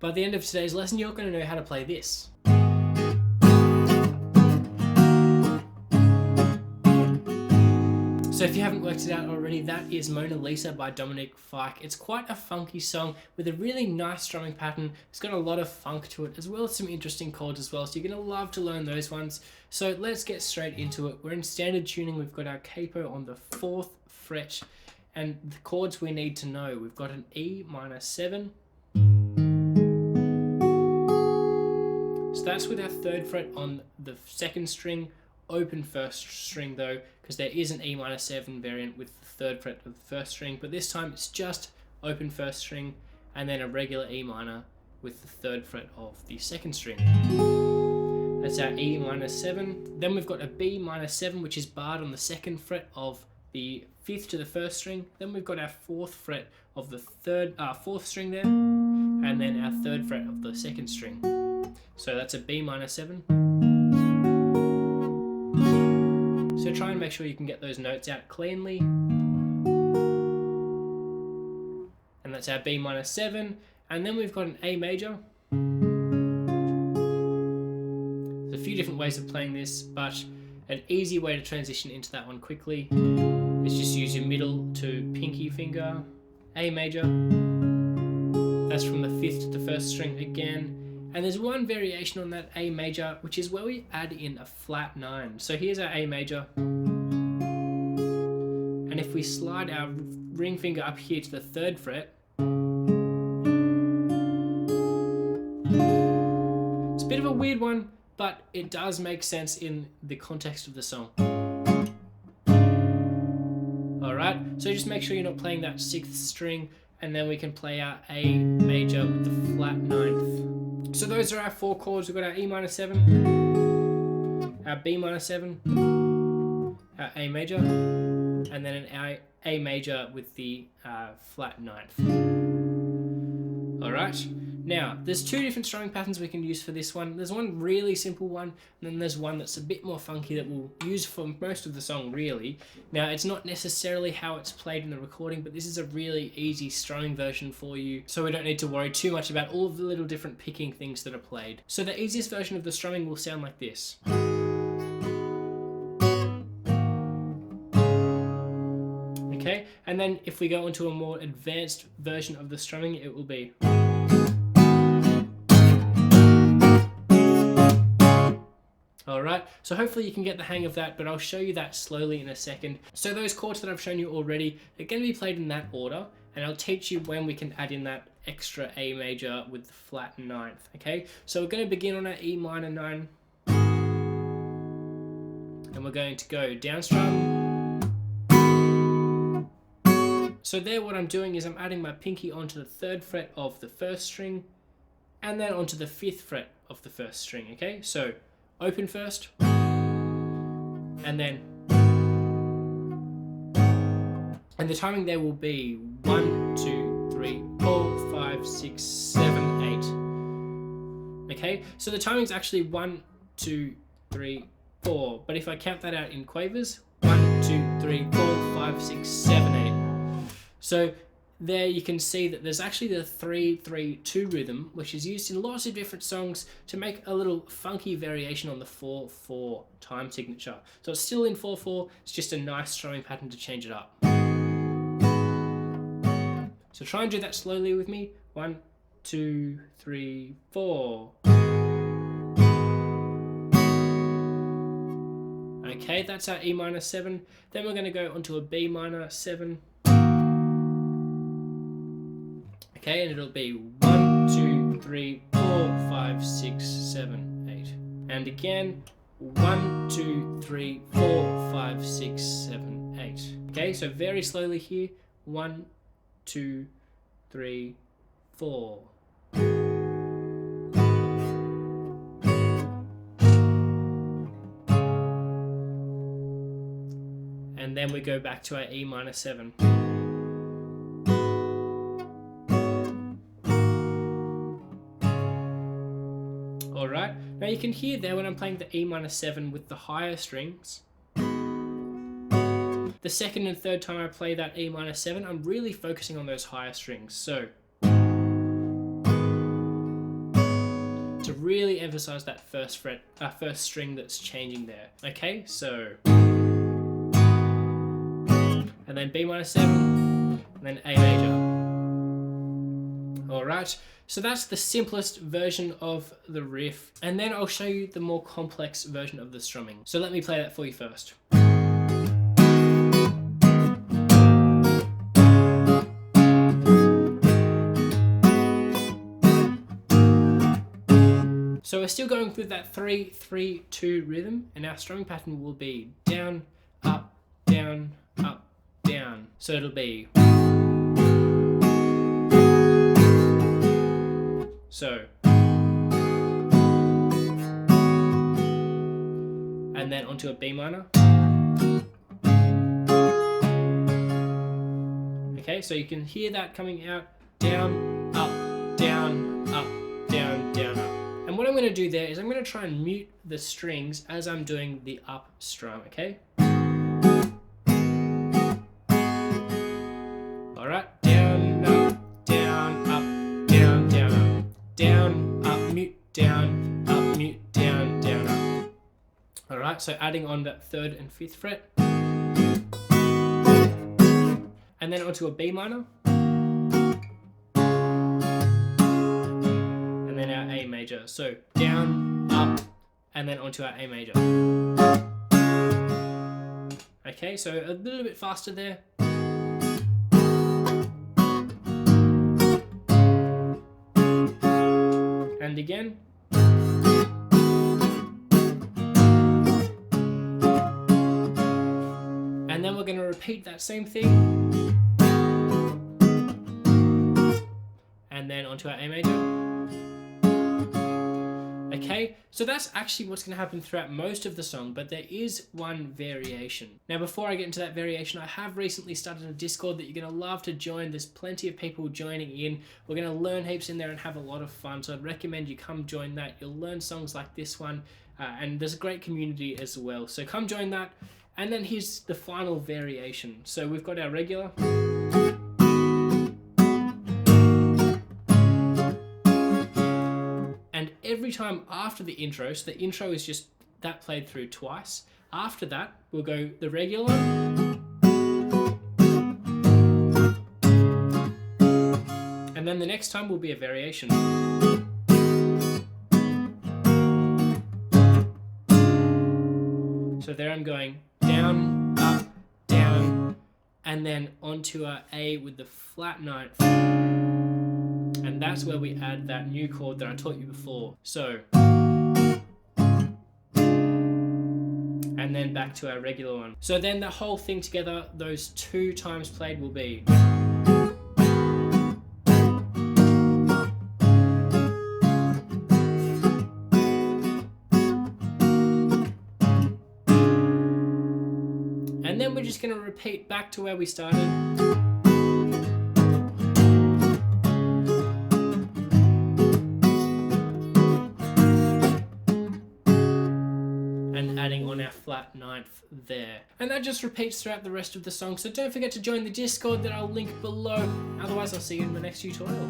By the end of today's lesson, you're going to know how to play this. So if you haven't worked it out already, that is Mona Lisa by Dominic Fike. It's quite a funky song with a really nice strumming pattern. It's got a lot of funk to it, as well as some interesting chords as well. So you're going to love to learn those ones. So let's get straight into it. We're in standard tuning. We've got our capo on the 4th fret. And the chords we need to know. We've got an E minor 7. So that's with our 3rd fret on the 2nd string. Open 1st string though, because there is an E minor 7 variant with the 3rd fret of the 1st string, but this time it's just open 1st string and then a regular E minor with the 3rd fret of the 2nd string. That's our E minor 7. Then we've got a B minor 7, which is barred on the 2nd fret of the 5th to the 1st string. Then we've got our 4th fret of the 4th string there, and then our 3rd fret of the 2nd string. So that's a B minor 7. So try and make sure you can get those notes out cleanly. And that's our B minor 7. And then we've got an A major. There's a few different ways of playing this, but an easy way to transition into that one quickly is just use your middle to pinky finger. A major. That's from the 5th to the 1st string again. And there's one variation on that A major, which is where we add in a flat 9. So here's our A major. And if we slide our ring finger up here to the 3rd fret, it's a bit of a weird one, but it does make sense in the context of the song. Alright, so just make sure you're not playing that 6th string, and then we can play our A major with the flat 9th. So those are our 4 chords. We've got our E minor 7, our B minor 7, our A major, and then an A major with the flat 9th. Alright, now there's 2 different strumming patterns we can use for this one. There's one really simple one, and then there's one that's a bit more funky that we'll use for most of the song really. Now it's not necessarily how it's played in the recording, but this is a really easy strumming version for you, so we don't need to worry too much about all of the little different picking things that are played. So the easiest version of the strumming will sound like this. Okay, and then if we go into a more advanced version of the strumming, it will be. Alright, so hopefully you can get the hang of that, but I'll show you that slowly in a second. So those chords that I've shown you already, they're going to be played in that order, and I'll teach you when we can add in that extra A major with the flat 9th, okay? So we're going to begin on our E minor 9, and we're going to go down strum. So there what I'm doing is I'm adding my pinky onto the 3rd fret of the 1st string, and then onto the 5th fret of the 1st string, okay? So open first, and then, and the timing there will be 1, 2, 3, 4, 5, 6, 7, 8. Okay, so the timing is actually 1, 2, 3, 4, but if I count that out in quavers, 1, 2, 3, 4, 5, 6, 7, 8. So there you can see that there's actually the 3-3-2 rhythm, which is used in lots of different songs to make a little funky variation on the 4-4 time signature. So it's still in 4-4, it's just a nice strumming pattern to change it up. So try and do that slowly with me. 1, 2, 3, 4. Okay, that's our E minor 7. Then we're going to go onto a B minor 7. Okay, and it'll be 1, 2, 3, 4, 5, 6, 7, 8. And again, 1, 2, 3, 4, 5, 6, 7, 8. Okay, so very slowly here. 1, 2, 3, 4. And then we go back to our E minor 7. Alright, now you can hear there when I'm playing the E minor 7 with the higher strings. The second and third time I play that E minor 7, I'm really focusing on those higher strings. So to really emphasize that first string that's changing there. Okay, so, and then B minor 7, and then A major. All right, so that's the simplest version of the riff, and then I'll show you the more complex version of the strumming. So let me play that for you first. So we're still going through that 3-3-2 rhythm, and our strumming pattern will be down, up, down, up, down. So it'll be, so, and then onto a B minor. Okay, so you can hear that coming out, down, up, down, up, down, down, up. And what I'm going to do there is I'm going to try and mute the strings as I'm doing the up strum, okay? Alright, down, up, down, up, down, down, up, down, up, mute, down, up, mute, down, down, up. Alright, so adding on that 3rd and 5th fret. And then onto a B minor. And then our A major. So down, up, and then onto our A major. Okay, so a little bit faster there. And again. And then we're going to repeat that same thing. And then onto our A major. Okay, so that's actually what's going to happen throughout most of the song, but there is one variation. Now before I get into that variation, I have recently started a Discord that you're going to love to join. There's plenty of people joining in. We're going to learn heaps in there and have a lot of fun, so I'd recommend you come join that. You'll learn songs like this one, and there's a great community as well. So come join that, and then here's the final variation. So we've got our regular. Every time after the intro, so the intro is just that played through twice. After that, we'll go the regular, and then the next time will be a variation. So there I'm going down, up, down, and then onto our A with the flat 9th. And that's where we add that new chord that I taught you before. So, and then back to our regular one. So then the whole thing together, those 2 times played will be. And then we're just going to repeat back to where we started. Adding on our flat 9th there. And that just repeats throughout the rest of the song, so don't forget to join the Discord that I'll link below. Otherwise, I'll see you in the next tutorial.